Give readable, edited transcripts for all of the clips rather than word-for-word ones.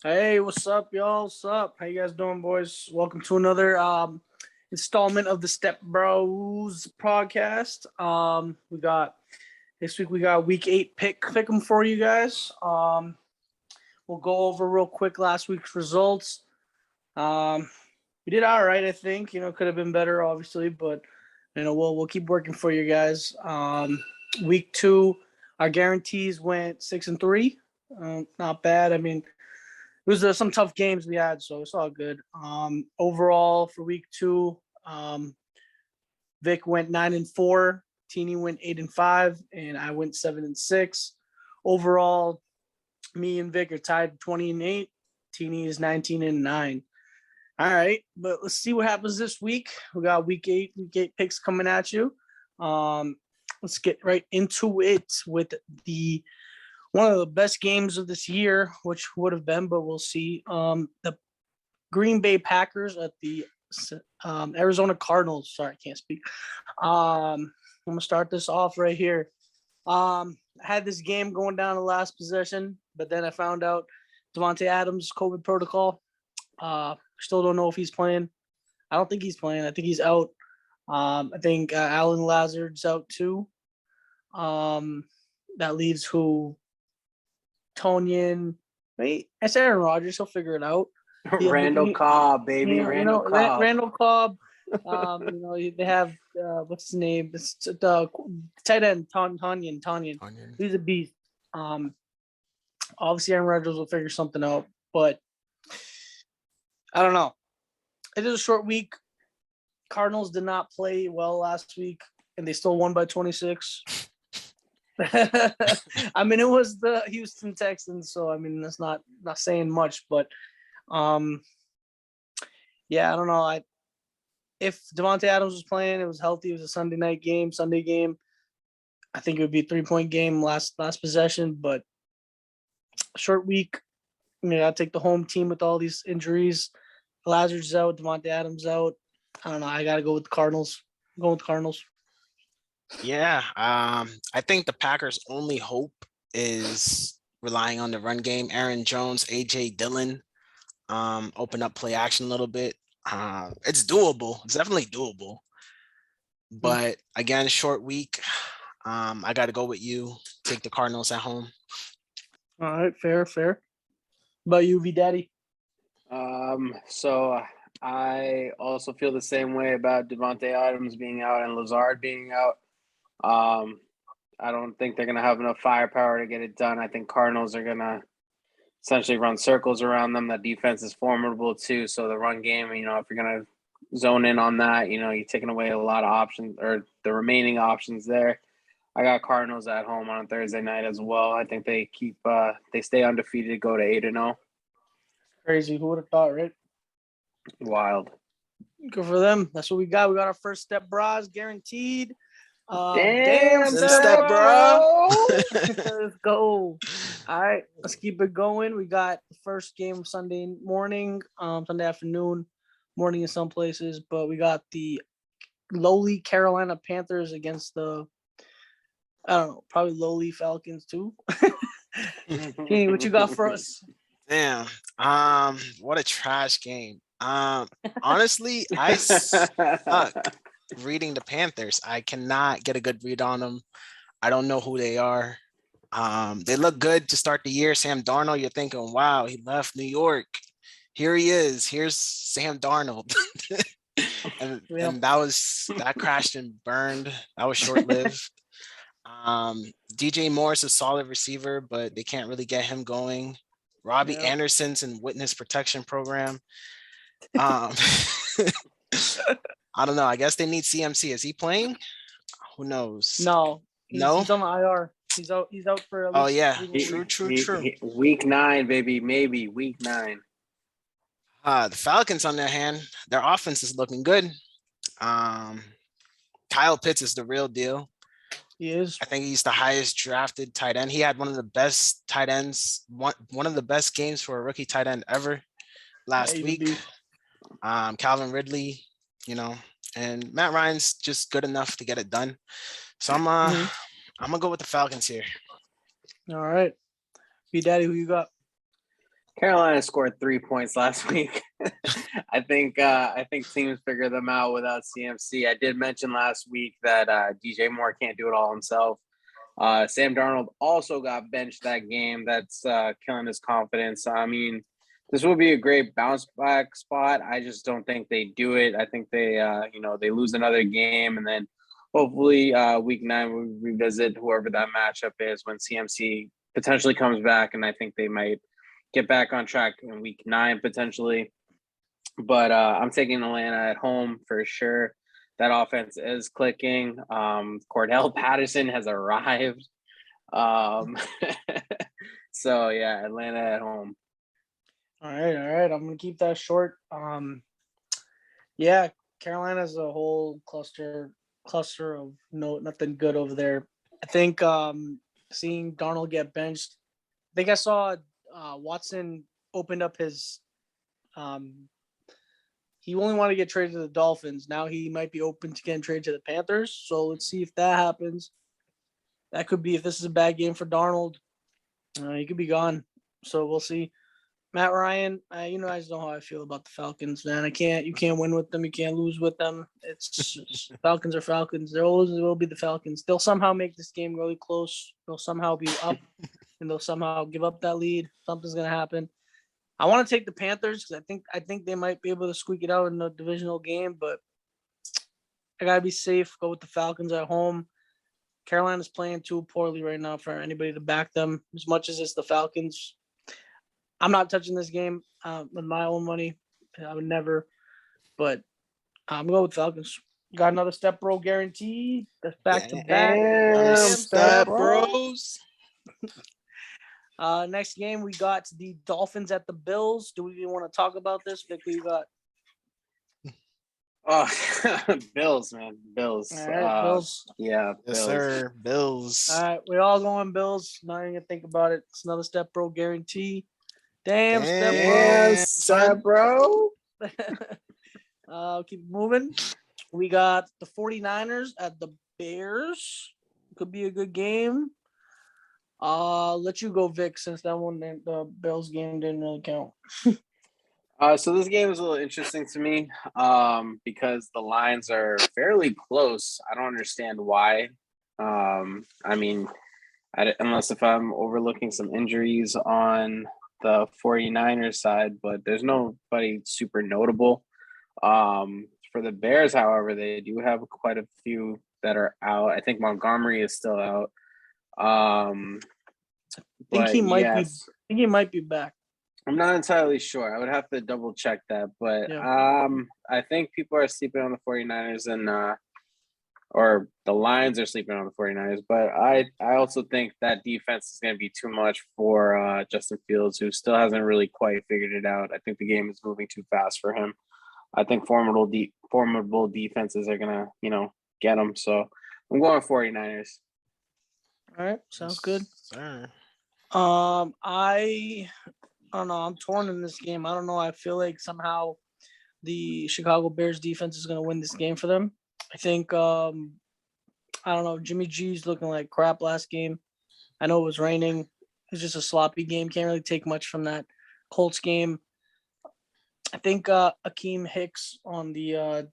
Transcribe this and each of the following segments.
Hey, what's up, y'all? What's up? How you guys doing, boys? Welcome to another installment of the Step Bros podcast. We got this week. We got week 8 pick 'em for you guys. We'll go over real quick last week's results. We did all right, I think. Could have been better, obviously, but we'll keep working for you guys. Week 2, our guarantees went 6-3. Not bad. I mean, it was some tough games we had, so it's all good. Overall for week 2, Vic went 9-4, Teeny went 8-5, and I went 7-6. Overall, me and Vic are tied 20-8. Teeny is 19-9. All right, but let's see what happens this week. We got week 8 picks coming at you. Let's get right into it with the one of the best games of this year, which would have been, but we'll see. The Green Bay Packers at the Arizona Cardinals. Sorry, I can't speak. I'm gonna start this off right here. I had this game going down the last possession, but then I found out Devontae Adams COVID protocol. Still don't know if he's playing. I don't think he's playing. I think he's out. I think Alan Lazard's out too. That leaves who? Tonyan. Wait, it's Aaron Rodgers. He'll figure it out. Randall Cobb, baby. Randall Cobb. Randall Cobb. They have what's his name? It's the tight end Tonyan. He's a beast. Obviously Aaron Rodgers will figure something out, but I don't know. It is a short week. Cardinals did not play well last week, and they still won by 26. I mean, it was the Houston Texans, so I mean that's not saying much, but yeah, I don't know. If Devontae Adams was playing, it was healthy. It was a Sunday game. I think it would be a 3-point game last possession, but short week. I take the home team with all these injuries. Lazard's out, Devontae Adams out. I don't know. I got to go with the Cardinals. I'm going with the Cardinals. Yeah, I think the Packers' only hope is relying on the run game. Aaron Jones, AJ Dillon, open up play action a little bit. It's doable. It's definitely doable. But again, short week. I got to go with you. Take the Cardinals at home. All right, fair. About you, V Daddy? So I also feel the same way about Devontae Adams being out and Lazard being out. I don't think they're going to have enough firepower to get it done. I think Cardinals are going to essentially run circles around them. That defense is formidable too. So the run game, if you're going to zone in on that, you're taking away a lot of options or the remaining options there. I got Cardinals at home on Thursday night as well. I think they they stay undefeated, go to 8-0. Crazy. Who would have thought, right? Wild. Good for them. That's what we got. We got our first Step Bros guaranteed. Damn Step Bro. Let's go. All right, let's keep it going. We got the first game Sunday morning, Sunday afternoon, morning in some places, but we got the lowly Carolina Panthers against the, I don't know, probably lowly Falcons too. Kenny, what you got for us? Damn. What a trash game. Honestly, I suck reading the Panthers. I cannot get a good read on them. I don't know who they are. They look good to start the year. Sam Darnold, you're thinking, wow, he left New York. Here he is. Here's Sam Darnold. and that crashed and burned. That was short-lived. DJ Moore's a solid receiver, but they can't really get him going. Robbie Anderson's in witness protection program. I don't know. I guess they need CMC. Is he playing? Who knows? No. He's on the IR. He's out for at least. Oh yeah, true. Week 9, baby, maybe week 9. The Falcons, on their hand, their offense is looking good. Kyle Pitts is the real deal. He is. I think he's the highest drafted tight end. He had one of the best tight ends, one of the best games for a rookie tight end ever last week. Calvin Ridley, and Matt Ryan's just good enough to get it done. So I'm gonna go with the Falcons here. All right. B Daddy, who you got? Carolina scored 3 points last week. I think teams figure them out without CMC. I did mention last week that DJ Moore can't do it all himself. Sam Darnold also got benched that game. That's killing his confidence. I mean, this will be a great bounce back spot. I just don't think they do it. I think they they lose another game, and then hopefully week 9 we revisit whoever that matchup is when CMC potentially comes back, and I think they might get back on track in week 9 potentially. But I'm taking Atlanta at home for sure. That offense is clicking. Cordell Patterson has arrived. So yeah, Atlanta at home. All right. I'm gonna keep that short. Yeah, Carolina's a whole cluster of nothing good over there. I think seeing Darnold get benched. I think I saw Watson opened up his he only wanted to get traded to the Dolphins. Now he might be open to getting traded to the Panthers. So let's see if that happens. That could be, if this is a bad game for Darnold, he could be gone. So we'll see. Matt Ryan, I just know how I feel about the Falcons, man. You can't win with them. You can't lose with them. It's Falcons are Falcons. There always will be the Falcons. They'll somehow make this game really close. They'll somehow be up, and they'll somehow give up that lead. Something's gonna happen. I want to take the Panthers because I think they might be able to squeak it out in the divisional game, but I gotta be safe. Go with the Falcons at home. Carolina's playing too poorly right now for anybody to back them. As much as it's the Falcons, I'm not touching this game with my own money. I would never, but I'm going with Falcons. Got another step bro guarantee. That's back to back. Step bros. Next game we got the Dolphins at the Bills. Do we even want to talk about this? Vic, who you got? Oh, Bills, man, Bills. All right, Bills. Yeah, Yes, Bills. sir. Bills. All right, we're all going Bills. Not even gonna think about it. It's another step bro guarantee. Damn, step bro. Keep moving. We got the 49ers at the Bears. Could be a good game. Let you go, Vic, since that one, the Bills game didn't really count. So this game is a little interesting to me because the lines are fairly close. I don't understand why. I mean, unless if I'm overlooking some injuries on the 49ers side, but there's nobody super notable. For the Bears, however, they do have quite a few that are out. I think Montgomery is still out. I think he might be back. I'm not entirely sure. I would have to double check that, but I think people are sleeping on the 49ers and or the Lions are sleeping on the 49ers, but I also think that defense is going to be too much for Justin Fields, who still hasn't really quite figured it out. I think the game is moving too fast for him. I think formidable defenses are going to, get him. So I'm going 49ers. All right, sounds good. Sir. I don't know. I'm torn in this game. I don't know. I feel like somehow the Chicago Bears defense is going to win this game for them. I think, I don't know. Jimmy G's looking like crap last game. I know it was raining. It was just a sloppy game. Can't really take much from that Colts game. I think Akeem Hicks on the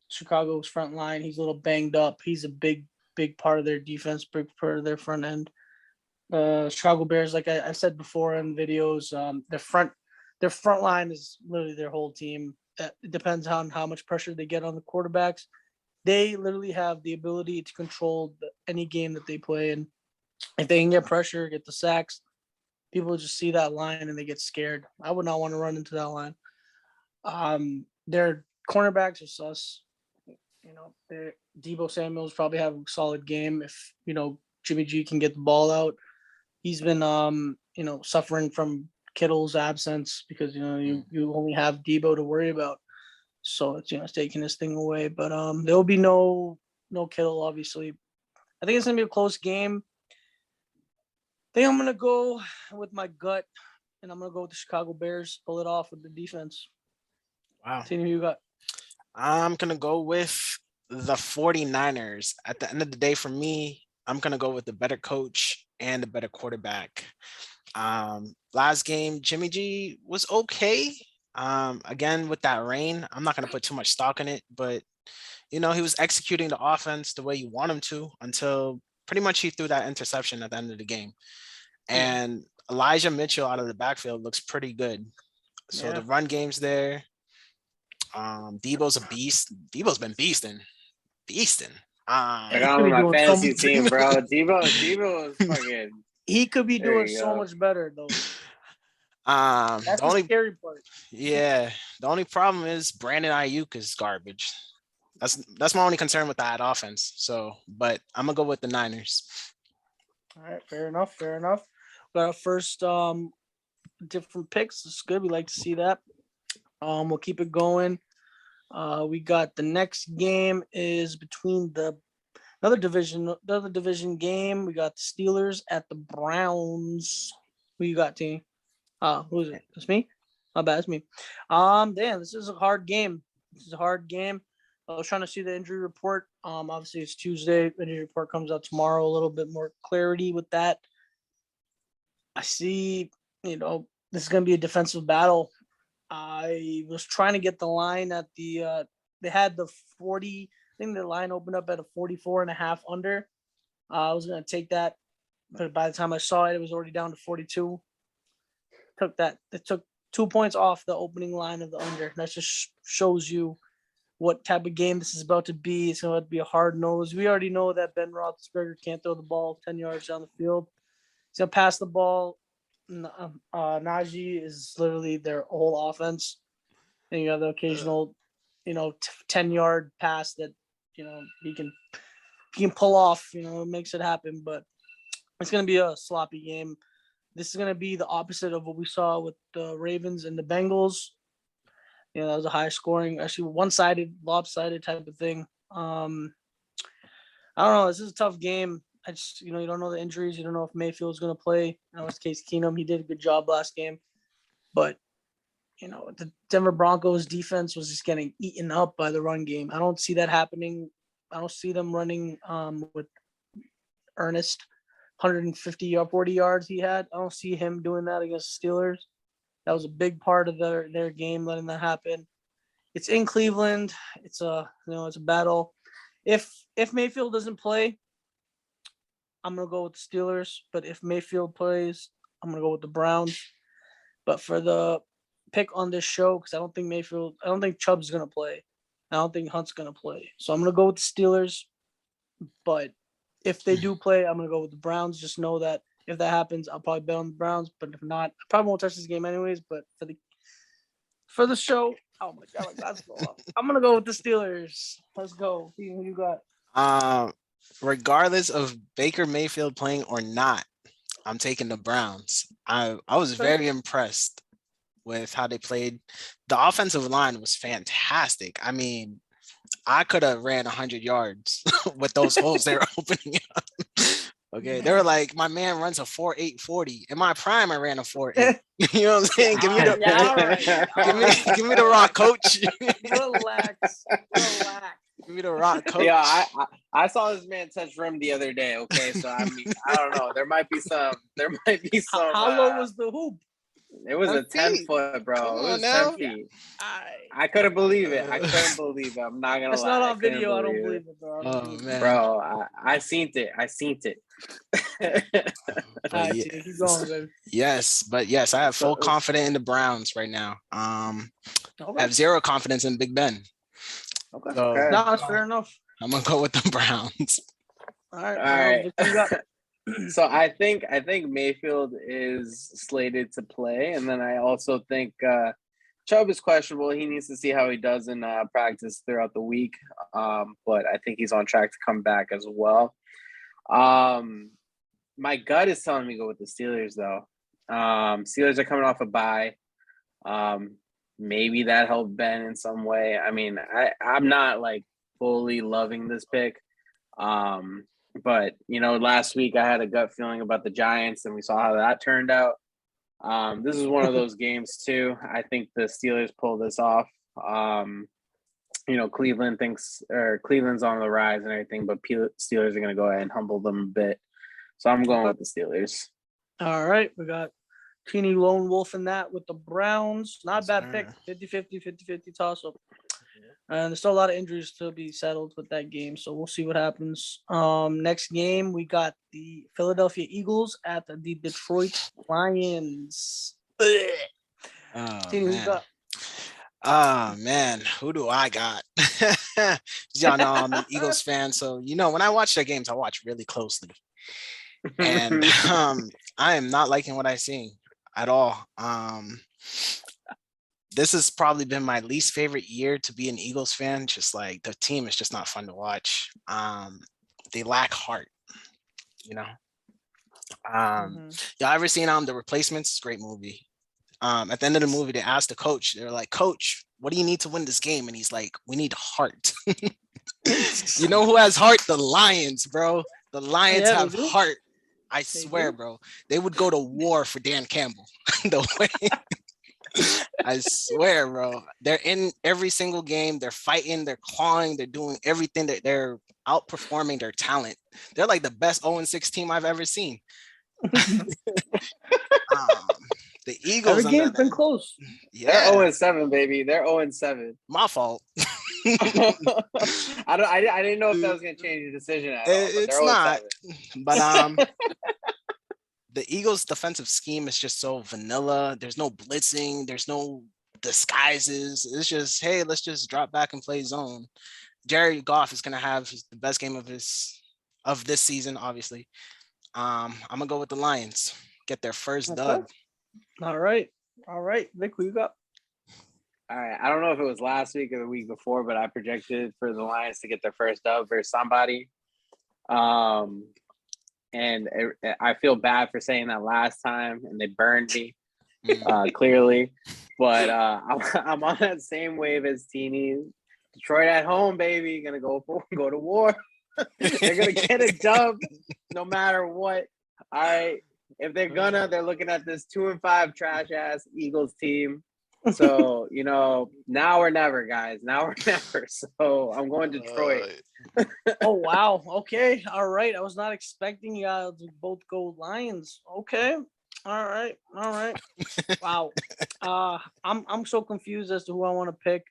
Chicago's front line, he's a little banged up. He's a big part of their defense, big part of their front end. Chicago Bears, like I said before in videos, their front line is literally their whole team. It depends on how much pressure they get on the quarterbacks. They literally have the ability to control any game that they play. And if they can get pressure, get the sacks, people just see that line and they get scared. I would not want to run into that line. Their cornerbacks are sus. Deebo Samuel's probably have a solid game if, Jimmy G can get the ball out. He's been, suffering from Kittle's absence because, you only have Deebo to worry about. So it's, taking this thing away. But there'll be no Kittle, obviously. I think it's going to be a close game. I think I'm going to go with my gut, and I'm going to go with the Chicago Bears, pull it off with the defense. Wow. See who you got. I'm going to go with the 49ers. At the end of the day, for me, I'm going to go with the better coach and the better quarterback. Last game, Jimmy G was okay. Again with that rain, I'm not gonna put too much stock in it, but he was executing the offense the way you want him to until pretty much he threw that interception at the end of the game. And Elijah Mitchell out of the backfield looks pretty good. So the run game's there. Debo's a beast. Debo's been beasting. I got him on my fantasy team, bro. Debo is fucking. He could be doing so much better though. That's the scary part. Yeah, the only problem is Brandon Ayuk is garbage. That's my only concern with that offense. So, but I'm gonna go with the Niners. All right, fair enough. Got our first different picks. It's good. We like to see that. We'll keep it going. We got the next game is between the other division game. We got the Steelers at the Browns. Who you got, team? Who's it? It's me. My bad, it's me. Damn, this is a hard game. I was trying to see the injury report. Obviously it's Tuesday. The injury report comes out tomorrow. A little bit more clarity with that. I see, this is going to be a defensive battle. I was trying to get the line at the, they had the 40, I think the line opened up at a 44.5 under. I was going to take that, but by the time I saw it, it was already down to 42. It took 2 points off the opening line of the under. That just shows you what type of game this is about to be. It's going to be a hard nose. We already know that Ben Roethlisberger can't throw the ball 10 yards down the field. He's going to pass the ball. Najee is literally their whole offense. And you have the occasional, 10-yard pass that, he can pull off, makes it happen. But it's going to be a sloppy game. This is going to be the opposite of what we saw with the Ravens and the Bengals. That was a high scoring, actually one-sided, lopsided type of thing. I don't know. This is a tough game. I just, you don't know the injuries. You don't know if Mayfield's going to play. That was Case Keenum. He did a good job last game. But, the Denver Broncos defense was just getting eaten up by the run game. I don't see that happening. I don't see them running with Ernest 150 or 40 yards he had. I don't see him doing that against the Steelers. That was a big part of their game, letting that happen. It's in Cleveland. It's a battle. If Mayfield doesn't play, I'm gonna go with the Steelers. But if Mayfield plays, I'm gonna go with the Browns. But for the pick on this show, because I don't think Chubb's gonna play. I don't think Hunt's gonna play. So I'm gonna go with the Steelers. But if they do play, I'm gonna go with the Browns. Just know that if that happens, I'll probably bet on the Browns. But if not, I probably won't touch this game anyways. But for the show, oh my god, that's I'm gonna go with the Steelers. Let's go. Who you got? Regardless of Baker Mayfield playing or not, I'm taking the Browns. I was very impressed with how they played. The offensive line was fantastic. I mean, I could have ran 100 yards with those holes they were opening up. Okay, they were like, my man runs a 4.8 40. In my prime, I ran a 4.8. You know what I'm saying? Give me the rock, coach. Relax. Give me the rock, coach. Yeah, I saw this man touch rim the other day. Okay, so I mean, I don't know. There might be some. How low was the hoop? It was a 10-foot, bro. Come it was on 10 feet. I couldn't believe it. I'm not gonna lie. It's not on video. I don't believe it, bro. Man. Bro, I seen it. Keep going, baby. Yes, I have full confidence in the Browns right now. I have zero confidence in Big Ben. Okay. So, no, that's fair enough. I'm gonna go with the Browns. All right. So I think Mayfield is slated to play, and then I also think Chubb is questionable. He needs to see how he does in practice throughout the week, but I think he's on track to come back as well. My gut is telling me to go with the Steelers, though. Steelers are coming off a bye. Maybe that helped Ben in some way. I mean, I'm not like fully loving this pick. But, last week I had a gut feeling about the Giants, and we saw how that turned out. This is one of those games, too. I think the Steelers pull this off. Cleveland's on the rise and everything, but Steelers are going to go ahead and humble them a bit. So I'm going with the Steelers. All right. We got Teeny lone wolf in that with the Browns. Not a bad Sir. pick. 50-50, 50-50 toss-up. And there's still a lot of injuries to be settled with that game, so we'll see what happens. Next game, we got the Philadelphia Eagles at the Detroit Lions. Oh Teeny, who you man. got? Oh man, who do I got? Y'all know I'm an Eagles fan, so when I watch their games, I watch really closely. And I am not liking what I see at all. This has probably been my least favorite year to be an Eagles fan. Just like the team is just not fun to watch. They lack heart, you know. Y'all ever seen The Replacements? Great movie. At the end of the movie, they asked the coach, they're like, "Coach, what do you need to win this game?" And he's like, "We need heart." You know who has heart? The Lions, bro. The Lions Yeah, they have do. heart. I They swear, do. bro. They would go to war for Dan Campbell. The way I swear, bro. They're in every single game. They're fighting. They're clawing. They're doing everything. They're outperforming their talent. They're like the best 0-6 team I've ever seen. The Eagles, Every game's been close. They're yeah, 0-7, baby. They're 0-7. my fault. I didn't know if that was gonna change your decision at all. But It's they're not, 0-7. but the Eagles' defensive scheme is just so vanilla. There's no blitzing. There's no disguises. It's just, hey, let's just drop back and play zone. Jared Goff is gonna have the best game of this season, obviously. I'm gonna go with the Lions. Get their first dub. All right. Vic, who you got? All right. I don't know if it was last week or the week before, but I projected for the Lions to get their first dub versus somebody. And I feel bad for saying that last time, and they burned me clearly. But I'm on that same wave as Teeny. Detroit at home, baby. Gonna go to war. They're gonna get a dub no matter what. All right. If they're looking at this 2-5 trash ass Eagles team. So, now or never, guys. Now or never. So I'm going Detroit. Oh, wow. Okay. All right. I was not expecting you to both go Lions. Okay. All right. Wow. I'm so confused as to who I want to pick.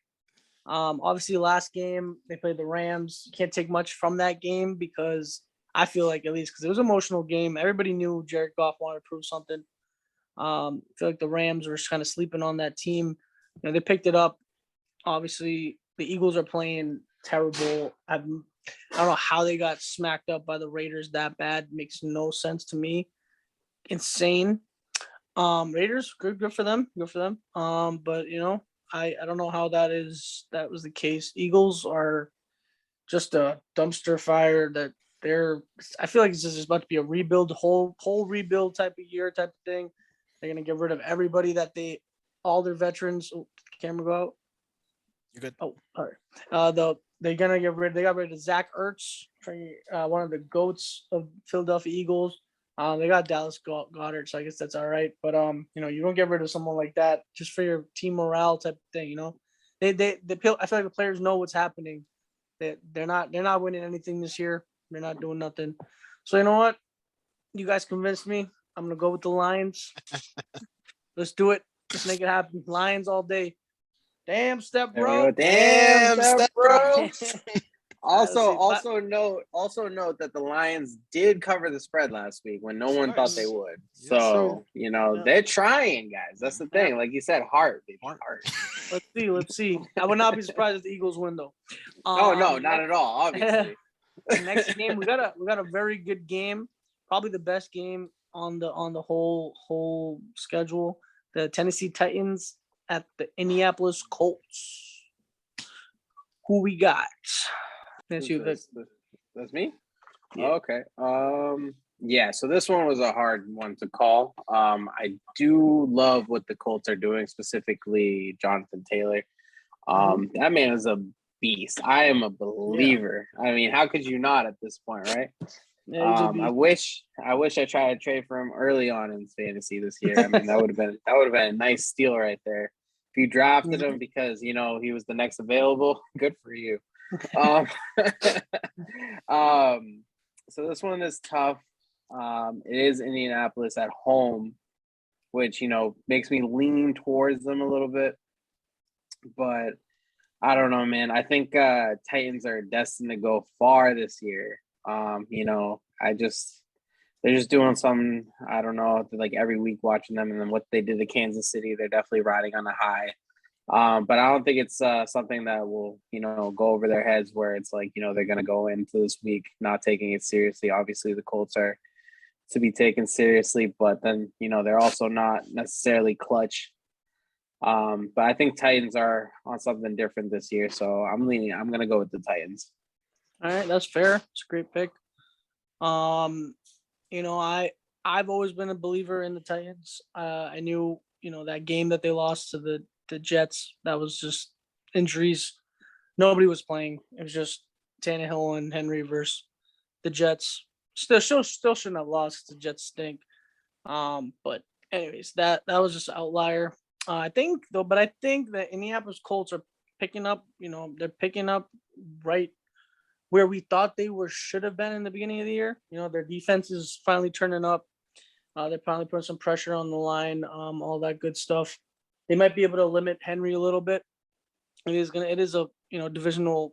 Obviously last game they played the Rams. You can't take much from that game because I feel like, at least because it was an emotional game. Everybody knew Jared Goff wanted to prove something. I feel like the Rams were kind of sleeping on that team. They picked it up. Obviously, the Eagles are playing terrible. I don't know how they got smacked up by the Raiders that bad. Makes no sense to me. Insane. Raiders, good for them. Good for them. But I don't know how that was the case. Eagles are just a dumpster fire that I feel like it's just about to be a rebuild, whole rebuild type of year type of thing. They're gonna get rid of everybody all their veterans. Oh, camera go out. You're good. Oh, all right. They got rid of Zach Ertz, one of the GOATs of Philadelphia Eagles. They got Dallas Goedert, so I guess that's all right. But you don't get rid of someone like that just for your team morale type of thing. I feel like the players know what's happening. They're not winning anything this year. They're not doing nothing. So you know what? You guys convinced me. I'm gonna go with the Lions. Let's do it. Let's make it happen. Lions all day. Damn, step bro. Damn, step bro. Also note that the Lions did cover the spread last week when no one thought they would. So, they're trying, guys. That's the thing. Like you said, heart, baby, heart. Let's see. I would not be surprised if the Eagles win though. No, not at all, obviously. Next game, we got a very good game. Probably the best game on the whole schedule. The Tennessee Titans at the Indianapolis Colts. Who we got? That's you. That's me? Yeah. Okay. Yeah, so this one was a hard one to call. I do love what the Colts are doing, specifically Jonathan Taylor. That man is a beast. I am a believer. Yeah. I mean, how could you not at this point, right? Yeah, I wish I tried to trade for him early on in fantasy this year. I mean, that would have been a nice steal right there. If you drafted him because he was the next available, good for you. So this one is tough. It is Indianapolis at home. which makes me lean towards them a little bit. But I don't know, man. I think Titans are destined to go far this year. They're just doing something. I don't know, like every week watching them, and then what they did to Kansas City, they're definitely riding on a high. But I don't think it's something that will, go over their heads where it's like, they're going to go into this week not taking it seriously. Obviously, the Colts are to be taken seriously, but then, they're also not necessarily clutch. But I think Titans are on something different this year. So I'm going to go with the Titans. All right, that's fair. It's a great pick. I've always been a believer in the Titans. I knew, that game that they lost to the Jets, that was just injuries. Nobody was playing. It was just Tannehill and Henry versus the Jets. Still shouldn't have lost. The Jets stink. But anyways, that was just an outlier. I think that Indianapolis Colts are picking up. They're picking up right where we thought they should have been in the beginning of the year. Their defense is finally turning up. They're finally putting some pressure on the line. All that good stuff. They might be able to limit Henry a little bit. It is a divisional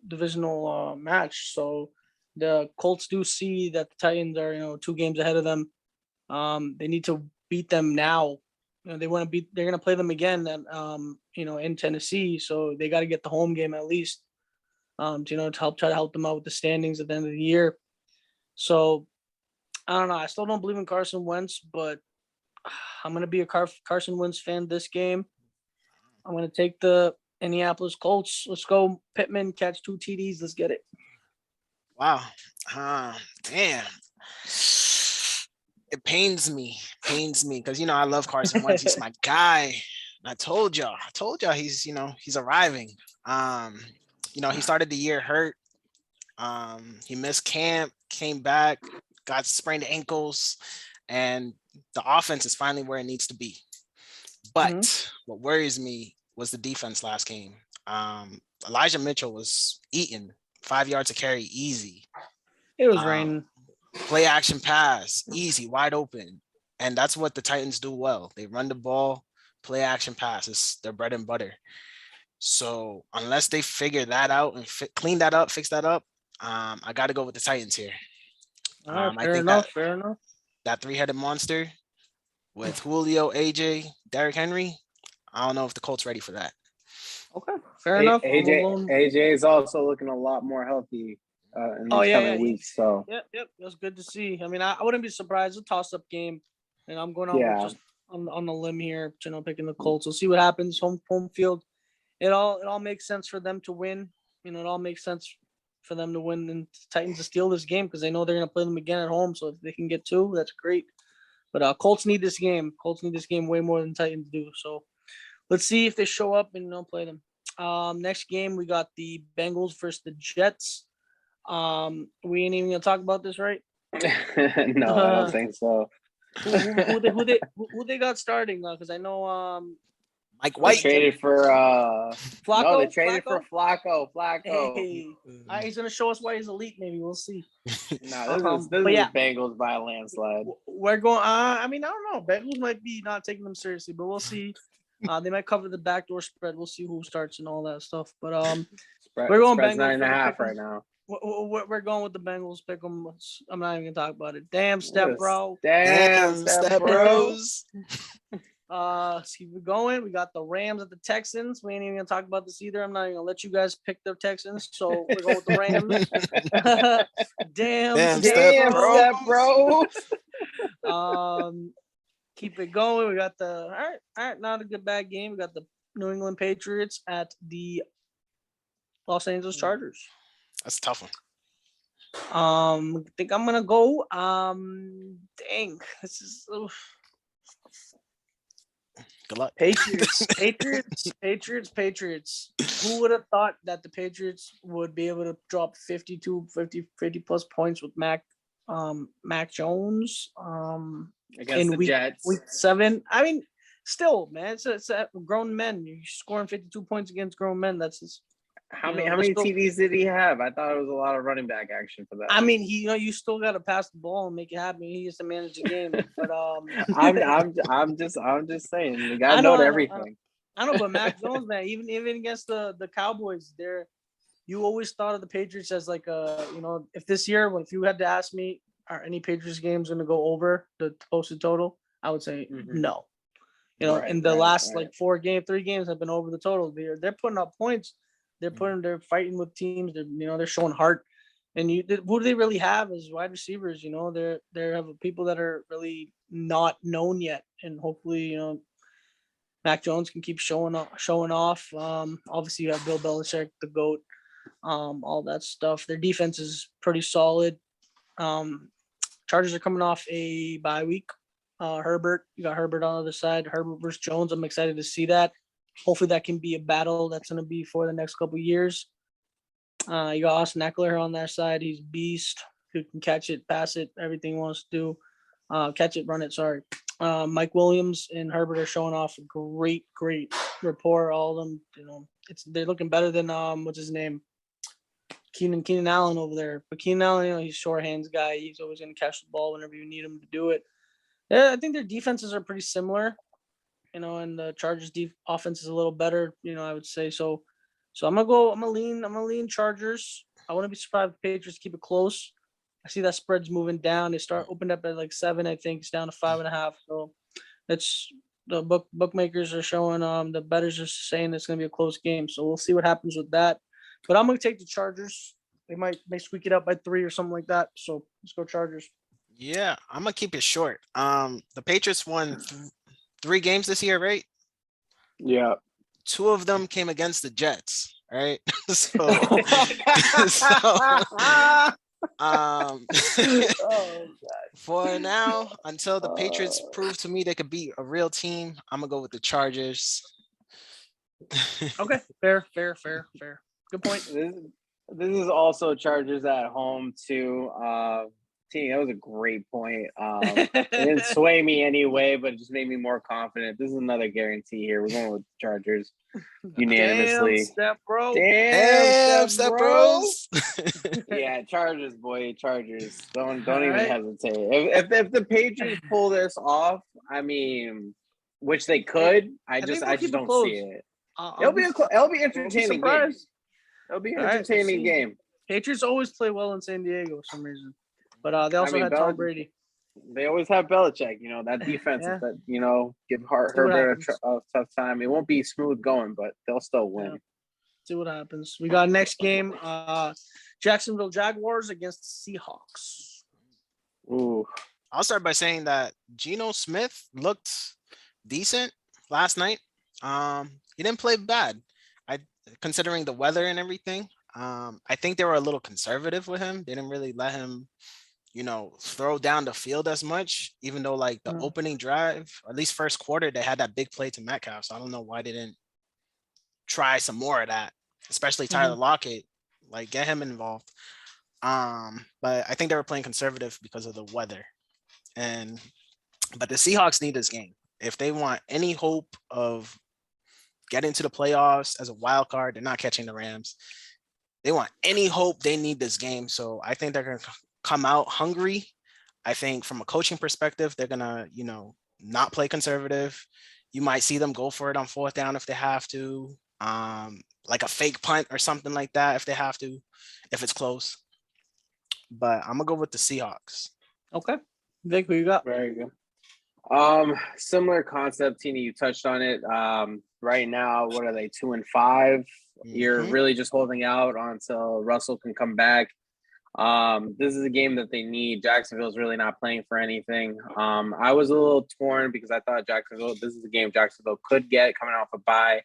match. So the Colts do see that the Titans are 2 games ahead of them. They need to beat them now. They're going to play them again in Tennessee. So they got to get the home game at least. To try to help them out with the standings at the end of the year. So I don't know. I still don't believe in Carson Wentz, but I'm going to be a Carson Wentz fan this game. I'm going to take the Indianapolis Colts. Let's go. Pittman, catch 2 TDs. Let's get it. Wow. Damn. It pains me because, I love Carson Wentz. He's my guy. I told y'all he's arriving. He started the year hurt. He missed camp, came back, got sprained ankles, and the offense is finally where it needs to be. But what worries me was the defense last game. Elijah Mitchell was eating 5 yards a carry, easy. It was raining. Play action pass, easy, wide open. And that's what the Titans do well. They run the ball, play action pass. It's their bread and butter. So unless they figure that out and clean that up, fix that up, I got to go with the Titans here. Fair enough. That 3-headed monster with Julio, AJ, Derrick Henry, I don't know if the Colts ready for that. Okay, fair enough. AJ is also looking a lot more healthy in these coming weeks. So yep, that's good to see. I mean, I wouldn't be surprised. It's a toss-up game, and I'm going out with just on the limb here, picking the Colts. We'll see what happens. Home field. It all makes sense for them to win. It all makes sense for them to win and Titans to steal this game because they know they're going to play them again at home. So if they can get 2, that's great. But Colts need this game. Colts need this game way more than Titans do. So let's see if they show up and play them. Next game, we got the Bengals versus the Jets. We ain't even going to talk about this, right? No, I don't think so. Who they got starting? Because I know Mike White traded for Flacco. No, they traded for Flacco. Hey, he's gonna show us why he's elite. Maybe we'll see. No, this is the Bengals by a landslide. We're going. I don't know. Bengals might be not taking them seriously, but we'll see. They might cover the backdoor spread. We'll see who starts and all that stuff. But we're going Bengals 9.5 right now. We're going with the Bengals. Pick them. I'm not even gonna talk about it. Damn, step bro. Damn, step bros. Let's keep it going. We got the Rams at the Texans. We ain't even gonna talk about this either. I'm not even gonna let you guys pick the Texans. So we're going with the Rams. Damn, step bro. Keep it going. We got the all right. Not a good bad game. We got the New England Patriots at the Los Angeles Chargers. That's a tough one. I think I'm gonna go. Dang, this is. Good luck. Patriots. Who would have thought that the Patriots would be able to drop 50 plus points with Mac Jones against the Jets. Week 7? I mean, still, man, it's grown men. You're scoring 52 points against grown men. That's just How You many know, how they're many still- TDs did he have? I thought it was a lot of running back action for that. I mean, you still got to pass the ball and make it happen. He has to manage the game. But I'm just saying the guy I knowed know. everything. I know, but Mac Jones, man, even against the Cowboys, you always thought of the Patriots as like if this year, if you had to ask me, are any Patriots games going to go over the posted total? I would say no. In the last like 3 games have been over the total. They're putting up points. They're fighting with teams. They're showing heart. And who do they really have as wide receivers? They have people that are really not known yet, and hopefully, Mac Jones can keep showing off. Obviously, you have Bill Belichick, the GOAT, all that stuff. Their defense is pretty solid. Chargers are coming off a bye week. You got Herbert on the other side. Herbert versus Jones. I'm excited to see that. Hopefully, that can be a battle that's going to be for the next couple of years. You got Austin Eckler on their side. He's beast. Who can catch it, pass it, everything he wants to do. Catch it, run it. Sorry. Mike Williams and Herbert are showing off a great rapport. All of them, they're looking better than what's his name, Keenan Allen over there. But Keenan Allen, he's short hands guy. He's always going to catch the ball whenever you need him to do it. Yeah, I think their defenses are pretty similar, and the Chargers offense is a little better, I would say so. So I'm gonna lean Chargers. I wouldn't be surprised if the Patriots keep it close. I see that spread's moving down. They opened up at like 7, I think it's down to 5.5. So it's the bookmakers are showing the bettors are saying it's gonna be a close game. So we'll see what happens with that. But I'm gonna take the Chargers. They may squeak it out by 3 or something like that. So let's go Chargers. Yeah, I'm gonna keep it short. The Patriots won 3 games this year, right? Yeah. 2 of them came against the Jets, right? so for now, until the Patriots prove to me they could beat a real team, I'm gonna go with the Chargers. Okay, fair. Good point. This is also Chargers at home too. Team, that was a great point. It didn't sway me anyway, but it just made me more confident. This is another guarantee here. We're going with the Chargers unanimously. Damn, step bro. Damn, step bros. Yeah, Chargers, boy, Chargers. Don't even hesitate. If the Patriots pull this off, I mean, which they could, I just don't see it. It'll be entertaining game. It'll be an entertaining game. Patriots always play well in San Diego for some reason, but they also had Tom Brady. They always have Belichick. That defense that give Herbert a tough time. It won't be smooth going, but they'll still win. Yeah. See what happens. We got next game, Jacksonville Jaguars against the Seahawks. Ooh. I'll start by saying that Geno Smith looked decent last night. He didn't play bad. Considering the weather and everything. I think they were a little conservative with him. They didn't really let him, throw down the field as much, even though like the opening drive, or at least first quarter, they had that big play to Metcalf. So I don't know why they didn't try some more of that, especially Tyler Lockett, like get him involved. But I think they were playing conservative because of the weather. But the Seahawks need this game. If they want any hope of getting to the playoffs as a wild card, they're not catching the Rams. They want any hope, they need this game. So I think they're going to come out hungry. I think from a coaching perspective, they're going to, not play conservative. You might see them go for it on 4th down if they have to, like a fake punt or something like that if they have to, if it's close. But I'm going to go with the Seahawks. Okay. Vic, who you got? Very good. Similar concept, Tina, you touched on it. Right now, what are they, 2-5? Mm-hmm. You're really just holding out until Russell can come back. This is a game that they need. Jacksonville's really not playing for anything. I was a little torn because I thought this is a game Jacksonville could get coming off a bye.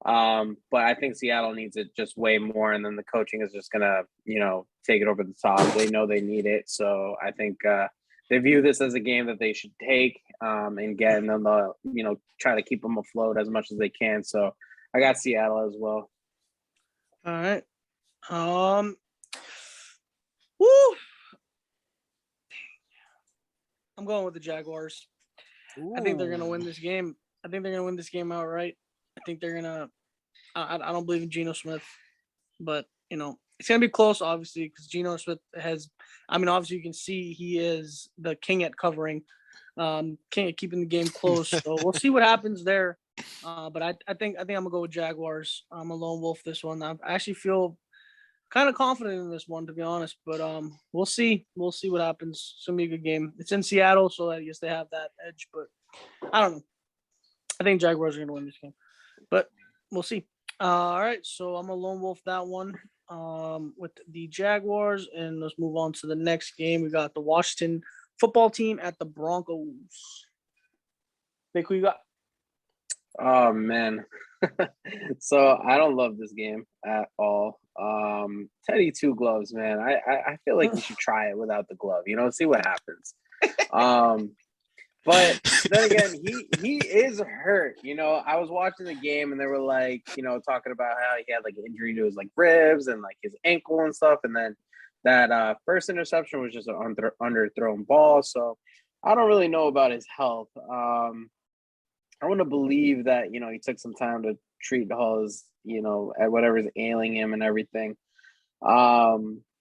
But I think Seattle needs it just way more, and then the coaching is just gonna, take it over the top. They know they need it, so I think they view this as a game that they should take and get, and then they'll, try to keep them afloat as much as they can. So I got Seattle as well. All right. Woo! I'm going with the Jaguars. Ooh. I think they're gonna win this game. I think they're gonna win this game outright. I think they're gonna. I don't believe in Geno Smith. but it's gonna be close, obviously, because Geno Smith obviously you can see he is the king at covering, king at keeping the game close. So we'll see what happens there. But I think I'm gonna go with Jaguars. I'm a lone wolf this one. I actually feel kind of confident in this one, to be honest. But we'll see. We'll see what happens. It's gonna be a good game. It's in Seattle, so I guess they have that edge. But I don't know. I think Jaguars are gonna win this game, but we'll see. All right, so I'm a lone wolf that one with the Jaguars, and let's move on to the next game. We got the Washington football team at the Broncos. Vic, who you got? Oh man. So I don't love this game at all. Teddy two gloves, man. I feel like we should try it without the glove, see what happens. But then again, he is hurt. I was watching the game and they were like, talking about how he had like an injury to his like ribs and like his ankle and stuff. And then that first interception was just an underthrown ball. So I don't really know about his health. I want to believe that, he took some time to treat all his, at whatever's ailing him and everything. They're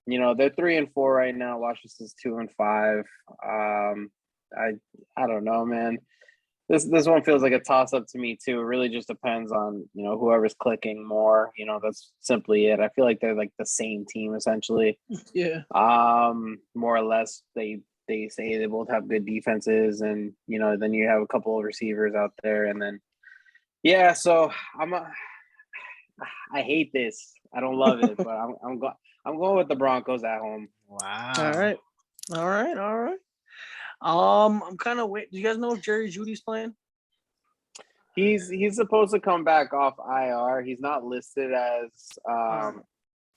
3-4 right now. Washington's 2-5. I don't know, man. This one feels like a toss up to me too. It really just depends on, whoever's clicking more. That's simply it. I feel like they're like the same team essentially. Yeah. More or less they say they both have good defenses, and then you have a couple of receivers out there, and then so I hate this. I don't love it, but I'm going with the Broncos at home. Wow. All right. I'm kind of wait. Do you guys know if Jerry Judy's playing? He's supposed to come back off IR. He's not listed as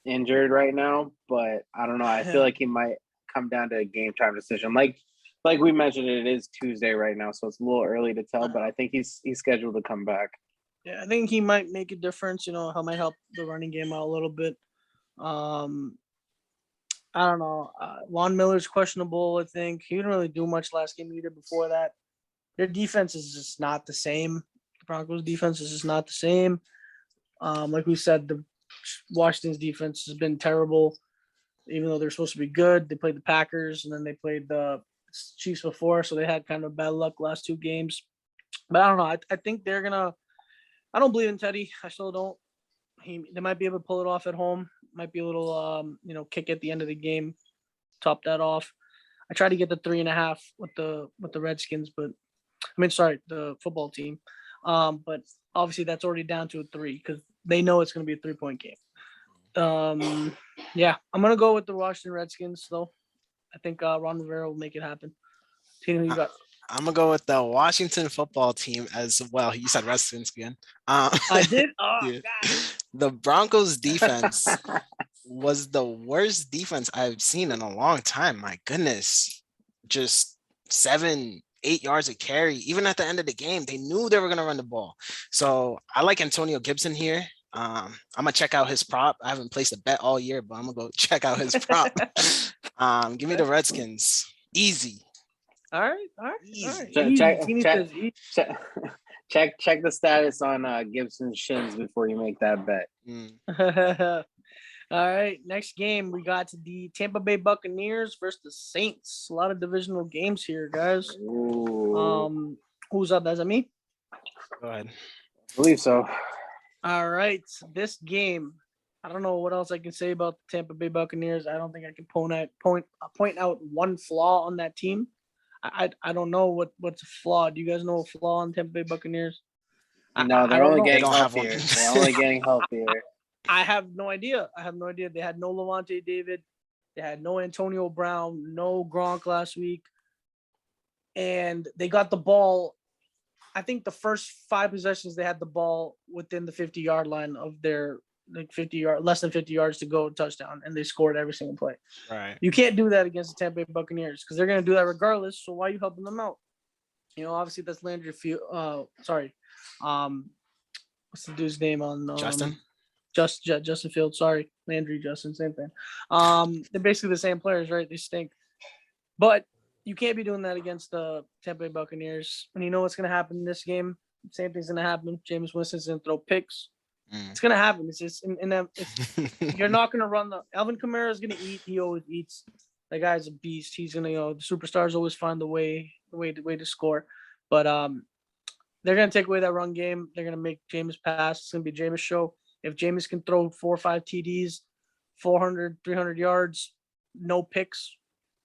injured right now, but I don't know. I feel like he might come down to a game time decision. Like we mentioned, it is Tuesday right now, so it's a little early to tell. But I think he's scheduled to come back. Yeah, I think he might make a difference. He might help the running game out a little bit. I don't know. Von Miller's questionable, I think. He didn't really do much last game either before that. Their defense is just not the same. The Broncos' defense is just not the same. Like we said, the Washington's defense has been terrible, even though they're supposed to be good. They played the Packers, and then they played the Chiefs before, so they had kind of bad luck last two games. But I don't know. I think they're going to – I don't believe in Teddy. I still don't. They might be able to pull it off at home. Might be a little, kick at the end of the game, top that off. I tried to get the 3.5 with the Redskins, but the football team. But obviously that's already down to a 3 because they know it's going to be a 3-point game. I'm gonna go with the Washington Redskins though. I think Ron Rivera will make it happen. Tina, who you got? I'm gonna go with the Washington football team as well. You said Redskins again. I did. Oh, yeah. God. The Broncos defense was the worst defense I've seen in a long time. My goodness, just 7-8 yards of carry. Even at the end of the game, they knew they were gonna run the ball. So I like Antonio Gibson here. I'm gonna check out his prop. I haven't placed a bet all year, but I'm gonna go check out his prop. Give me the Redskins. Easy. All right. Check the status on Gibson's shins before you make that bet. All right. Next game, we got the Tampa Bay Buccaneers versus the Saints. A lot of divisional games here, guys. Ooh. Who's up? Is that me? Go ahead. I believe so. All right. This game, I don't know what else I can say about the Tampa Bay Buccaneers. I don't think I can point out one flaw on that team. I don't know what's a flaw. Do you guys know a flaw on Tampa Bay Buccaneers? No, they're only getting healthier. They're only getting healthier. I have no idea. They had no Levante David. They had no Antonio Brown, no Gronk last week. And they got the ball. I think the first 5 possessions, they had the ball within the 50-yard line of their less than 50 yards to go touchdown, and they scored every single play. Right. You can't do that against the Tampa Bay Buccaneers because they're going to do that regardless. So why are you helping them out? Obviously that's Landry Field. What's the dude's name on Justin? Justin Fields. Sorry, Landry, Justin, same thing. They're basically the same players, right? They stink. But you can't be doing that against the Tampa Bay Buccaneers. And you know what's going to happen in this game? Same thing's going to happen. Jameis Winston's going to throw picks. It's gonna happen. It's just you're not gonna run the Alvin Kamara is gonna eat. He always eats. That guy's a beast. He's gonna the superstars always find the way to score. But they're gonna take away that run game. They're gonna make Jameis pass. It's gonna be Jameis show. If Jameis can throw 4 or 5 TDs, 400, 300 yards, no picks,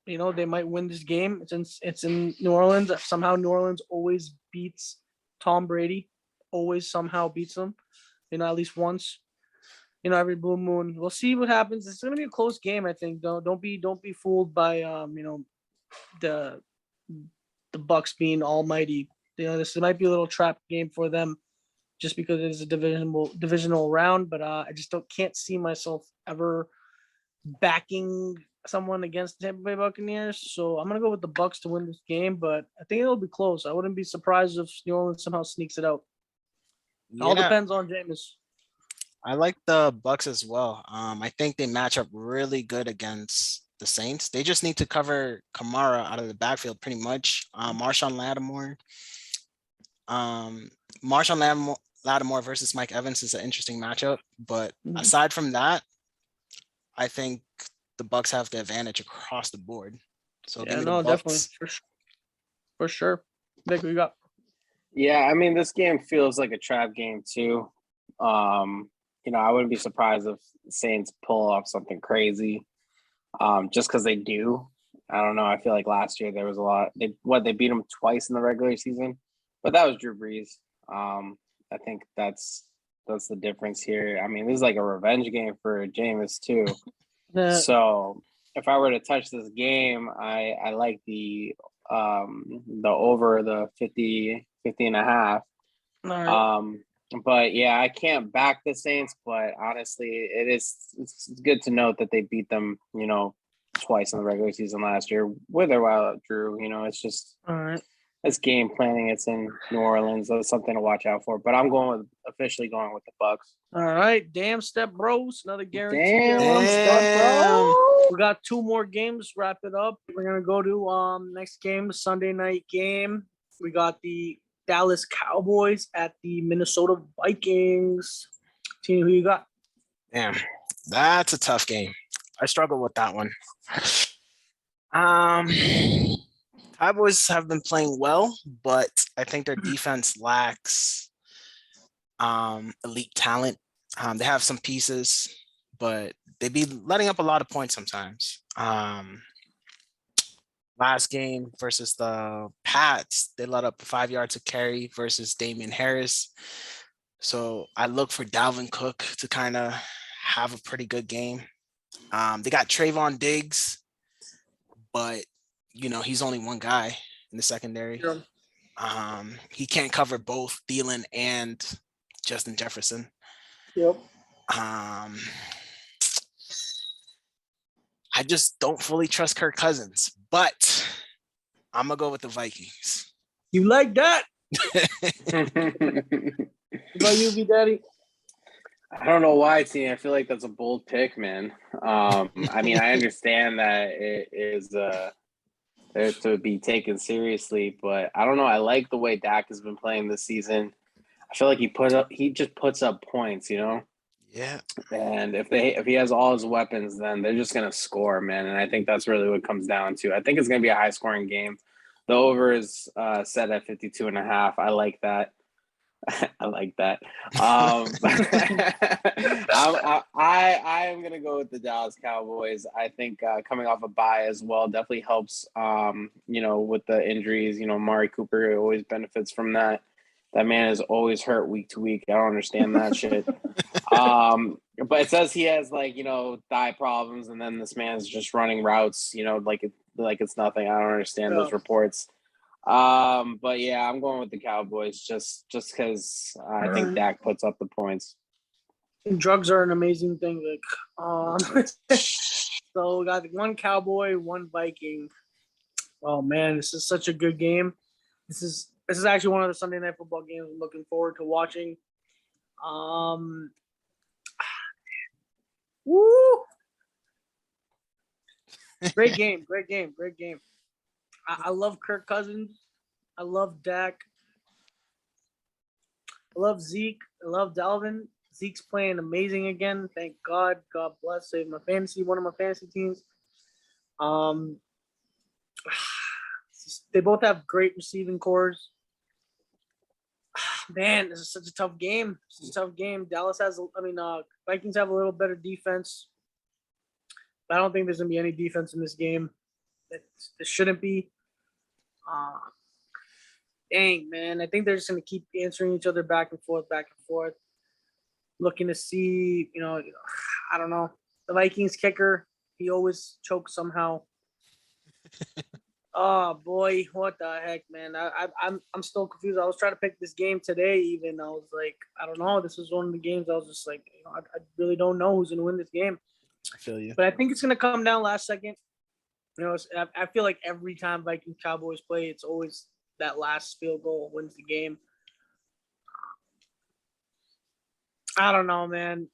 they might win this game. It's in New Orleans. Somehow New Orleans always beats Tom Brady. Always somehow beats them. At least once. Every blue moon. We'll see what happens. It's gonna be a close game, I think. Don't be fooled by the Bucks being almighty. This might be a little trap game for them, just because it is a divisional round. But I just can't see myself ever backing someone against the Tampa Bay Buccaneers. So I'm gonna go with the Bucks to win this game, but I think it'll be close. I wouldn't be surprised if New Orleans somehow sneaks it out. It all depends on Jameis. I like the Bucks as well. I think they match up really good against the Saints. They just need to cover Kamara out of the backfield pretty much. Marshawn Lattimore versus Mike Evans is an interesting matchup. But aside from that, I think the Bucks have the advantage across the board. So definitely for sure. Vic, we got. Yeah, I mean, this game feels like a trap game too. I wouldn't be surprised if Saints pull off something crazy, just because they do. I don't know. I feel like last year there was a lot. They beat them twice in the regular season, but that was Drew Brees. I think that's the difference here. I mean, this is like a revenge game for Jameis too. So if I were to touch this game, I like the over the 50 and a half. All right. But yeah, I can't back the Saints, but honestly, it's good to note that they beat them, twice in the regular season last year with or without Drew. It's just all right. It's game planning. It's in New Orleans. That's something to watch out for. But I'm officially going with the Bucks. All right, damn step bros, another guarantee. Damn step bro. We got 2 more games. Wrap it up. We're gonna go to next game, Sunday night game. We got the Dallas Cowboys at the Minnesota Vikings. Team, who you got? Damn, that's a tough game. I struggle with that one. Cowboys have been playing well, but I think their defense lacks elite talent. They have some pieces, but they be letting up a lot of points sometimes. Last game versus the Pats, they let up 5 yards to carry versus Damian Harris. So I look for Dalvin Cook to kind of have a pretty good game. They got Trayvon Diggs, but he's only one guy in the secondary. Yeah. He can't cover both Thielen and Justin Jefferson. Yep. I just don't fully trust Kirk Cousins, but I'm gonna go with the Vikings. You like that? What about you, V Daddy? I don't know why, T. I feel like that's a bold pick, man. I mean, I understand that it is to be taken seriously, but I don't know. I like the way Dak has been playing this season. I feel like he just puts up points, Yeah. And if he has all his weapons, then they're just gonna score, man. And I think that's really what it comes down to. I think it's gonna be a high scoring game. The over is set at 52.5. I like that. I like that. I am gonna go with the Dallas Cowboys. I think coming off a bye as well definitely helps. With the injuries, Amari Cooper always benefits from that. That man is always hurt week to week. I don't understand that shit. But it says he has thigh problems, and then this man's just running routes, like it's nothing. I don't understand those reports. But yeah, I'm going with the Cowboys just because I think Dak puts up the points. Drugs are an amazing thing, Vic. So we got 1 Cowboy, 1 Viking. Oh man, this is such a good game. This is actually one of the Sunday Night Football games I'm looking forward to watching. Woo! Great game. I love Kirk Cousins. I love Dak. I love Zeke. I love Dalvin. Zeke's playing amazing again. Thank God. God bless. Saved one of my fantasy teams. They both have great receiving cores. Man, this is such a tough game. Vikings have a little better defense. But I don't think there's going to be any defense in this game. There shouldn't be. Dang, man. I think they're just going to keep answering each other back and forth. Looking to see, I don't know. The Vikings kicker, he always chokes somehow. Oh boy, what the heck, man! I'm still confused. I was trying to pick this game today. Even I was like, I don't know. This was one of the games I was just like, I really don't know who's going to win this game. I feel you. But I think it's going to come down last second. I feel like every time Vikings Cowboys play, it's always that last field goal wins the game. I don't know, man.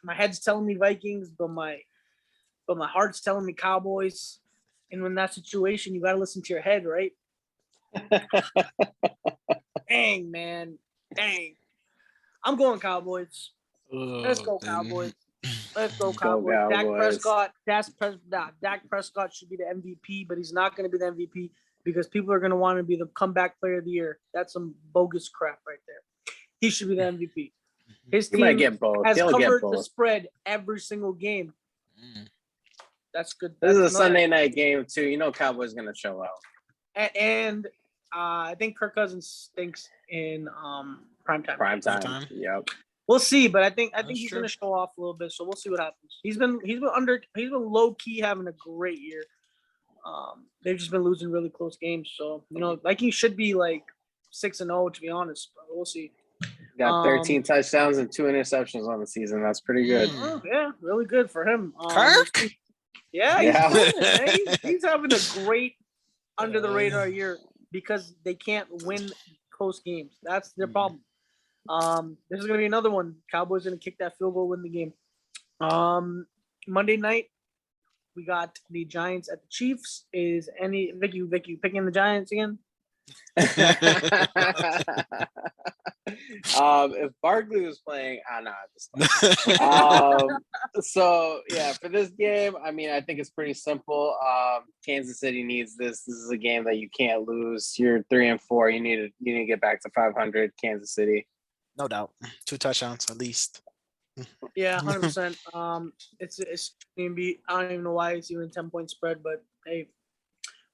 My head's telling me Vikings, but my heart's telling me Cowboys. And when that situation, you got to listen to your head, right? Dang, man. Dang. I'm going Cowboys. Let's go, Cowboys. Let's go, Cowboys. Dak Prescott should be the MVP, but he's not going to be the MVP because people are going to want to be the comeback player of the year. That's some bogus crap right there. He should be the MVP. His team might get both. has He'll covered get both. the spread every single game. That's good. This is a Sunday night game, too. Cowboys going to show out. And I think Kirk Cousins stinks in primetime. Primetime. Yep. We'll see, but I think That's he's true. going to show off a little bit. So we'll see what happens. He's been low key having a great year. They've just been losing really close games. So he should be like 6-0 to be honest. But we'll see. Got 13 touchdowns and 2 interceptions on the season. That's pretty good. Yeah, really good for him. Kirk? Yeah. He's having a great under the radar year because they can't win close games. That's their problem. This is gonna be another one. Cowboys gonna kick that field goal, win the game. Monday night, we got the Giants at the Chiefs. Is Vicky picking the Giants again? If Barkley was playing, so yeah, for this game, I think it's pretty simple. Kansas City needs this. This is a game that you can't lose. You're 3-4. You need to get back to 500. Kansas City, no doubt. 2 touchdowns at least. Yeah, 100%. It's gonna be. I don't even know why it's even 10-point spread, but hey,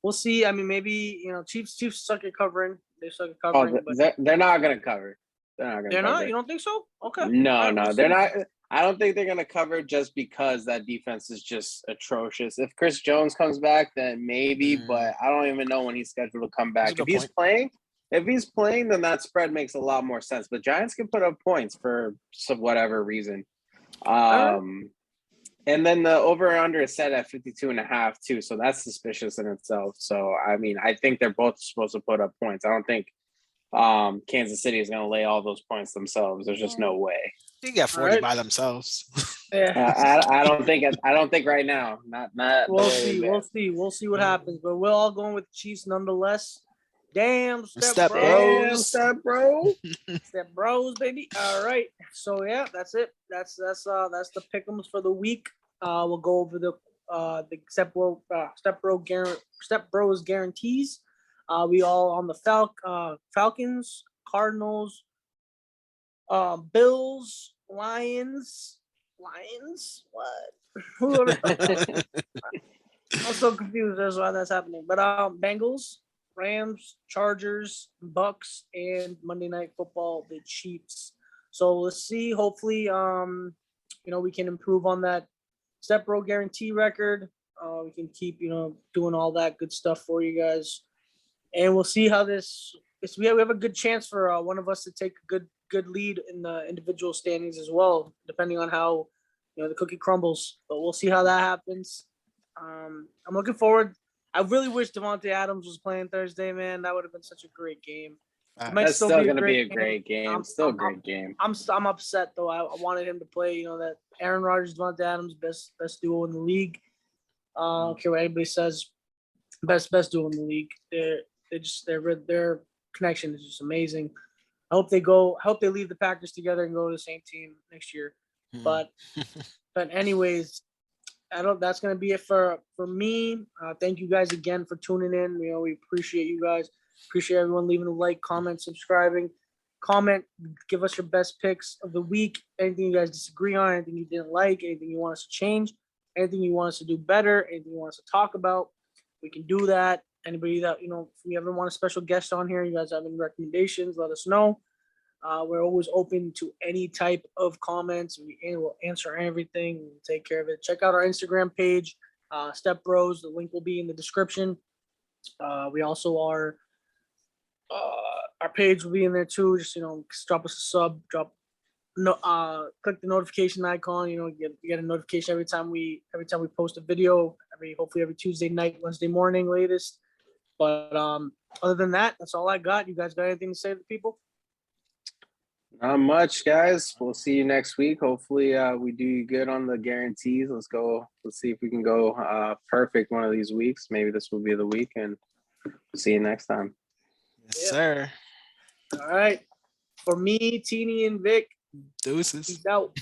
we'll see. Maybe Chiefs suck at covering. They suck at covering. But they're not going to cover. They're not. You don't think so? Okay. No, they're not. I don't think they're going to cover just because that defense is just atrocious. If Chris Jones comes back, then maybe. But I don't even know when he's scheduled to come back. If he's playing, then that spread makes a lot more sense. But Giants can put up points for some whatever reason. And then the over/under is set at 52.5 too, so that's suspicious in itself. So I think they're both supposed to put up points. I don't think Kansas City is going to lay all those points themselves. There's just no way. They got 40 by themselves. Yeah, I don't think right now. Not. We'll see what happens. But we're all going with the Chiefs nonetheless. Damn, step bros. Step bro. Step bros, baby. All right. So yeah, that's it. That's the pick'ems for the week. We'll go over the step bros guarantees. We all on the Falcons, Cardinals, Bills, Lions. What? Who are I'm so confused. That's why that's happening. But Bengals, Rams, Chargers, Bucks, and Monday Night Football, the Chiefs. So let's see. Hopefully, we can improve on that step bro guarantee record. We can keep, doing all that good stuff for you guys, and we'll see how this. We have a good chance for one of us to take a good lead in the individual standings as well, depending on how the cookie crumbles. But we'll see how that happens. I'm looking forward. I really wish Devontae Adams was playing Thursday, man. That would have been such a great game. That's still going to be a great game. Still a great game. I'm upset though. I wanted him to play. That Aaron Rodgers, Devontae Adams, best duo in the league. I don't care what anybody says. Best duo in the league. Their connection is just amazing. I hope they leave the Packers together and go to the same team next year. But anyways, that's gonna be it for me. Thank you guys again for tuning in. We appreciate you guys. Appreciate everyone leaving a like, comment, subscribing. Comment, give us your best picks of the week. Anything you guys disagree on, anything you didn't like, anything you want us to change, anything you want us to do better, anything you want us to talk about, we can do that. Anybody that, if we ever want a special guest on here, you guys have any recommendations, let us know. We're always open to any type of comments. We'll answer everything. We'll take care of it. Check out our Instagram page, Step Bros. The link will be in the description. We also are, our page will be in there too. Just, drop us a sub, click the notification icon. You get a notification every time we post a video, hopefully every Tuesday night, Wednesday morning latest. But other than that, that's all I got. You guys got anything to say to the people? Not much, guys. We'll see you next week. Hopefully, we do good on the guarantees. Let's go. Let's see if we can go perfect one of these weeks. Maybe this will be the week, and we'll see you next time. Yes, sir. All right. For me, Teeny, and Vic, Deuces. peace out.